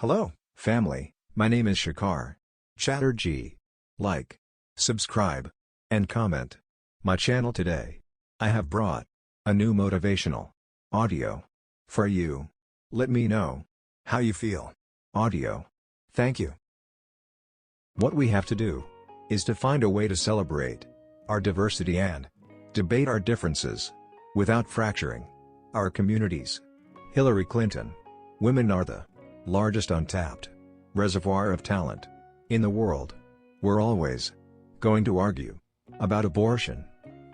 Hello, family, my name is Sekhar. Chatterjee. Like, subscribe, and comment my channel today. I have brought a new motivational audio for you. Let me know how you feel. Audio. Thank you. What we have to do is to find a way to celebrate our diversity and debate our differences without fracturing our communities. Hillary Clinton. Women are the largest untapped reservoir of talent in the world. We're always going to argue about abortion.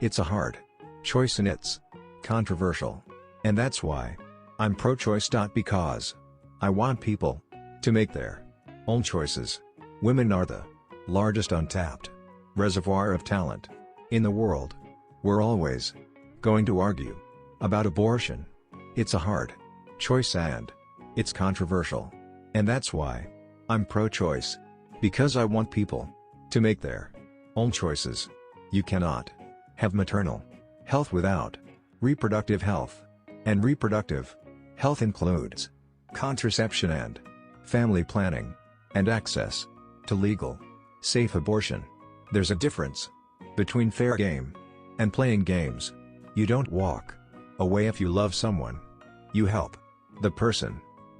It's a hard choice and it's controversial. And that's why I'm pro-choice. Because I want people to make their own choices. Women are the largest untapped reservoir of talent in the world. We're always going to argue about abortion. It's a hard choice and it's controversial. And that's why I'm pro-choice. Because I want people to make their own choices. You cannot have maternal health without reproductive health. And reproductive health includes contraception and family planning, and access to legal, safe abortion. There's a difference between fair game and playing games. You don't walk away if you love someone. You help the person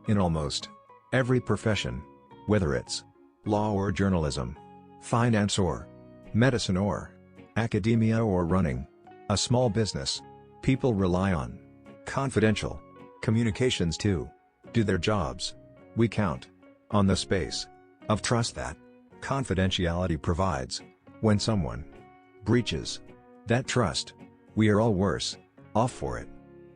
in almost every profession, whether it's law or journalism, finance or medicine or academia or running a small business. People rely on confidential communications to do their jobs. We count on the space of trust that confidentiality provides. When someone breaches that trust, we are all worse off for it.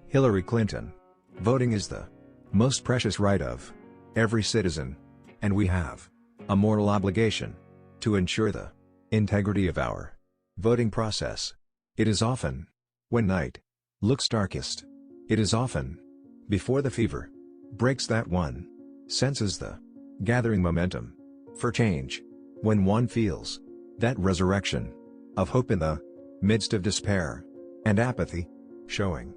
Hillary Clinton. Voting is the most precious right of every citizen, and we have a moral obligation to ensure the integrity of our voting process. It is often when night looks darkest. It is often before the fever breaks that one senses the gathering momentum for change. When one feels that resurrection of hope in the midst of despair and apathy. Showing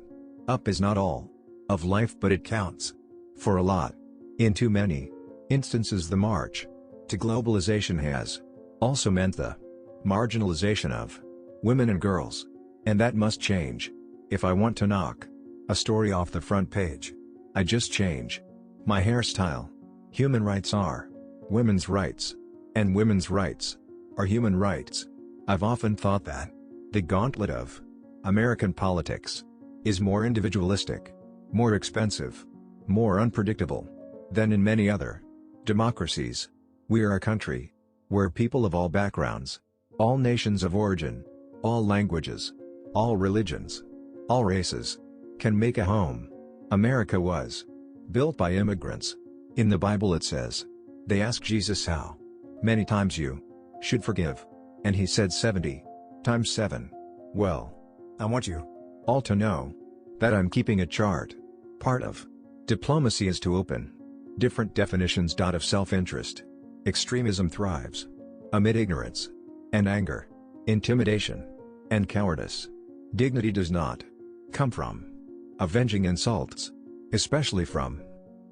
up is not all of life, but it counts for a lot. In too many instances, the march to globalization has also meant the marginalization of women and girls. And that must change. If I want to knock a story off the front page, I just change my hairstyle. Human rights are women's rights, and women's rights are human rights. I've often thought that the gauntlet of American politics is more individualistic, more expensive, more unpredictable than in many other democracies. We are a country where people of all backgrounds, all nations of origin, all languages, all religions, all races, can make a home. America was built by immigrants. In the Bible it says, they asked Jesus how many times you should forgive, and he said 70 times 7. Well, I want you all to know that I'm keeping a chart. Part of diplomacy is to open different definitions. Of self-interest. Extremism thrives amid ignorance and anger, intimidation and cowardice. Dignity does not come from avenging insults, especially from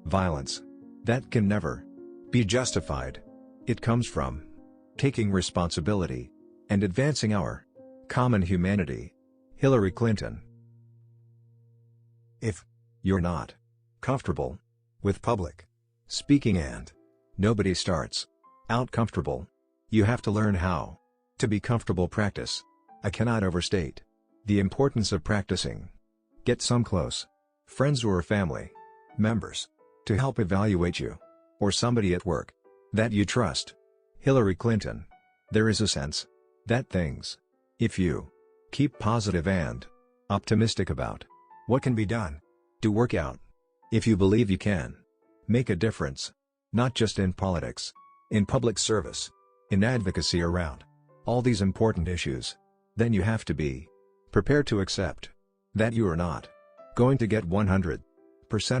violence that can never be justified. It comes from taking responsibility and advancing our common humanity. Hillary Clinton. If you're not comfortable with public speaking, and nobody starts out comfortable, you have to learn how to be comfortable. Practice. I cannot overstate the importance of practicing. Get some close friends or family members to help evaluate you, or somebody at work that you trust. Hillary Clinton. There is a sense that things, if you keep positive and optimistic about what can be done, to work out. If you believe you can make a difference, not just in politics, in public service, in advocacy around all these important issues, then you have to be prepared to accept that you are not going to get 100%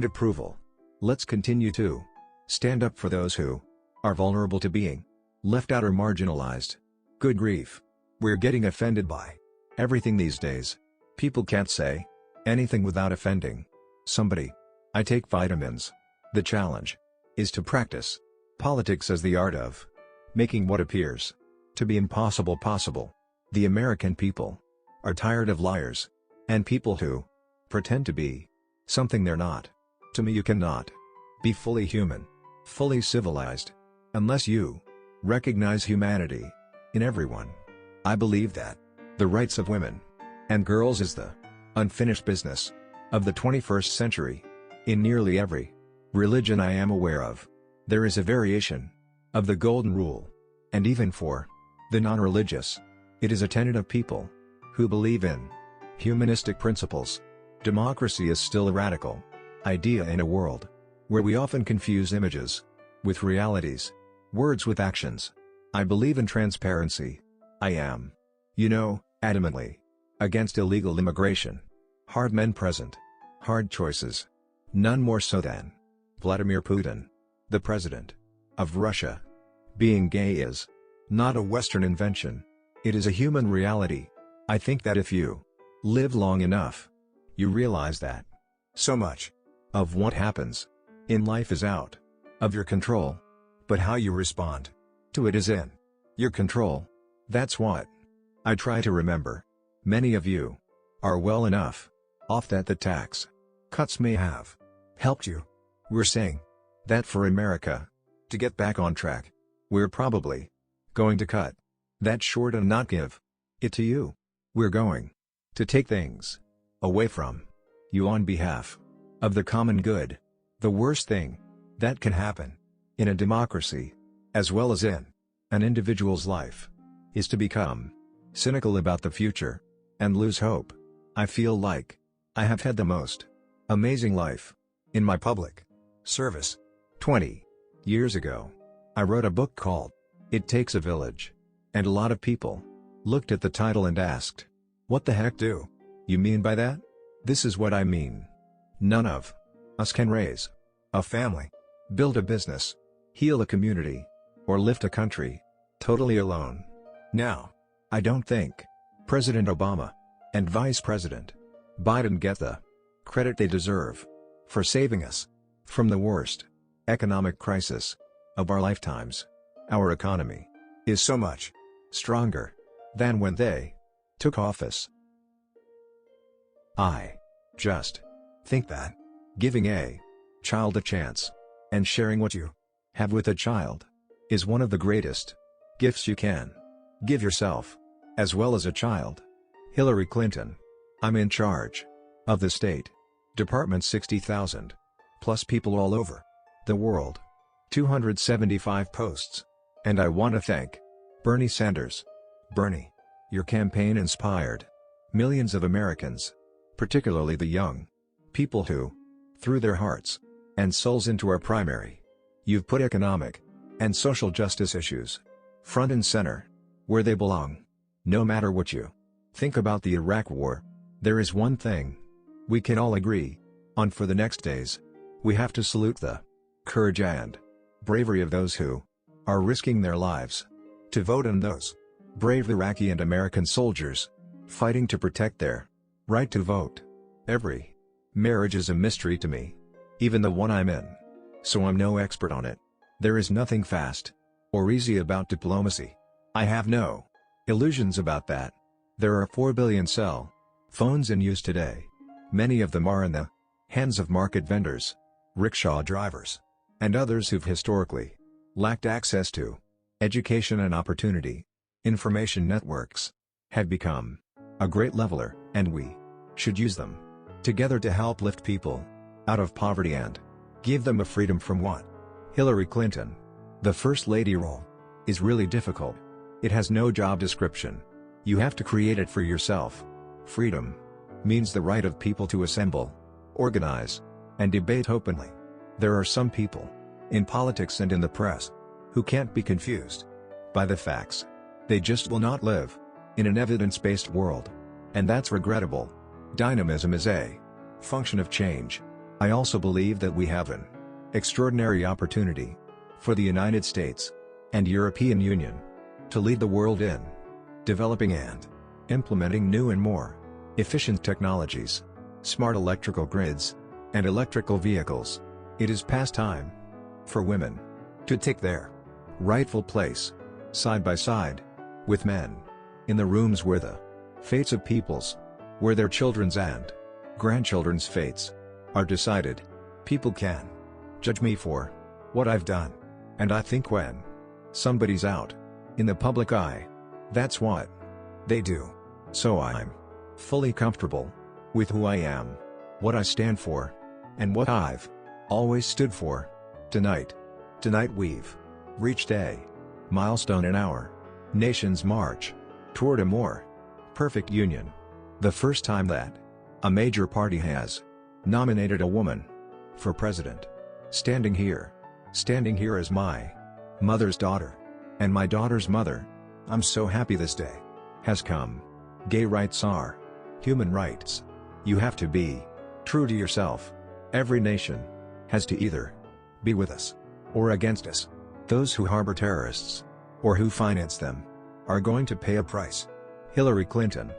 approval. Let's continue to stand up for those who are vulnerable to being left out or marginalized. Good grief. We're getting offended by everything these days. People can't say anything without offending somebody. I take vitamins. The challenge is to practice politics as the art of making what appears to be impossible possible. The American people are tired of liars and people who pretend to be something they're not. To me, you cannot be fully human, fully civilized, unless you recognize humanity in everyone. I believe that the rights of women and girls is the unfinished business of the 21st century. In nearly every religion I am aware of, there is a variation of the Golden Rule, and even for the non-religious, it is a tenet of people who believe in humanistic principles. Democracy is still a radical idea in a world where we often confuse images with realities, words with actions. I believe in transparency. I am, adamantly against illegal immigration. Hard men present, hard choices. None more so than Vladimir Putin, the president of Russia. Being gay is not a Western invention. It is a human reality. I think that if you live long enough, you realize that so much of what happens in life is out of your control, but how you respond to it is in your control. That's what I try to remember. Many of you are well enough off that the tax cuts may have helped you. We're saying that for America to get back on track, we're probably going to cut that short and not give it to you. We're going to take things away from you on behalf of the common good. The worst thing that can happen in a democracy, as well as in an individual's life, is to become cynical about the future and lose hope. I feel like I have had the most amazing life in my public service. 20 years ago, I wrote a book called It Takes a Village, and a lot of people looked at the title and asked, "What the heck do you mean by that?" This is what I mean. None of us can raise a family, build a business, heal a community, or lift a country totally alone. Now, I don't think President Obama and Vice President Biden get the credit they deserve for saving us from the worst economic crisis of our lifetimes. Our economy is so much stronger than when they took office. I just think that giving a child a chance and sharing what you have with a child is one of the greatest gifts you can give yourself, as well as a child. Hillary Clinton. I'm in charge of the State Department. 60,000 plus people all over the world, 275 posts. And I want to thank Bernie Sanders. Bernie, your campaign inspired millions of Americans, particularly the young people who threw their hearts and souls into our primary. You've put economic and social justice issues front and center, where they belong. No matter what you think about the Iraq War, there is one thing we can all agree on for the next days. We have to salute the courage and bravery of those who are risking their lives to vote, and those brave Iraqi and American soldiers fighting to protect their right to vote. Every marriage is a mystery to me, even the one I'm in, so I'm no expert on it. There is nothing fast or easy about diplomacy. I have no illusions about that. There are 4 billion cell phones in use today. Many of them are in the hands of market vendors, rickshaw drivers, and others who've historically lacked access to education and opportunity. Information networks have become a great leveler, and we should use them together to help lift people out of poverty and give them a freedom from what Hillary Clinton, the First Lady role, is really difficult. It has no job description. You have to create it for yourself. Freedom means the right of people to assemble, organize, and debate openly. There are some people in politics and in the press who can't be confused by the facts. They just will not live in an evidence-based world, and that's regrettable. Dynamism is a function of change. I also believe that we have an extraordinary opportunity for the United States and European Union to lead the world in developing and implementing new and more efficient technologies, smart electrical grids, and electrical vehicles. It is past time for women to take their rightful place, side by side with men, in the rooms where the fates of peoples, where their children's and grandchildren's fates are decided. People can judge me for what I've done, and I think when somebody's out in the public eye, that's what they do. So I'm fully comfortable with who I am, what I stand for, and what I've always stood for. Tonight we've reached a milestone in our nation's march toward a more perfect union. The first time that a major party has nominated a woman for president. Standing here as my mother's daughter and my daughter's mother, I'm so happy this day has come. Gay rights are human rights. You have to be true to yourself. Every nation has to either be with us or against us. Those who harbor terrorists or who finance them are going to pay a price. Hillary Clinton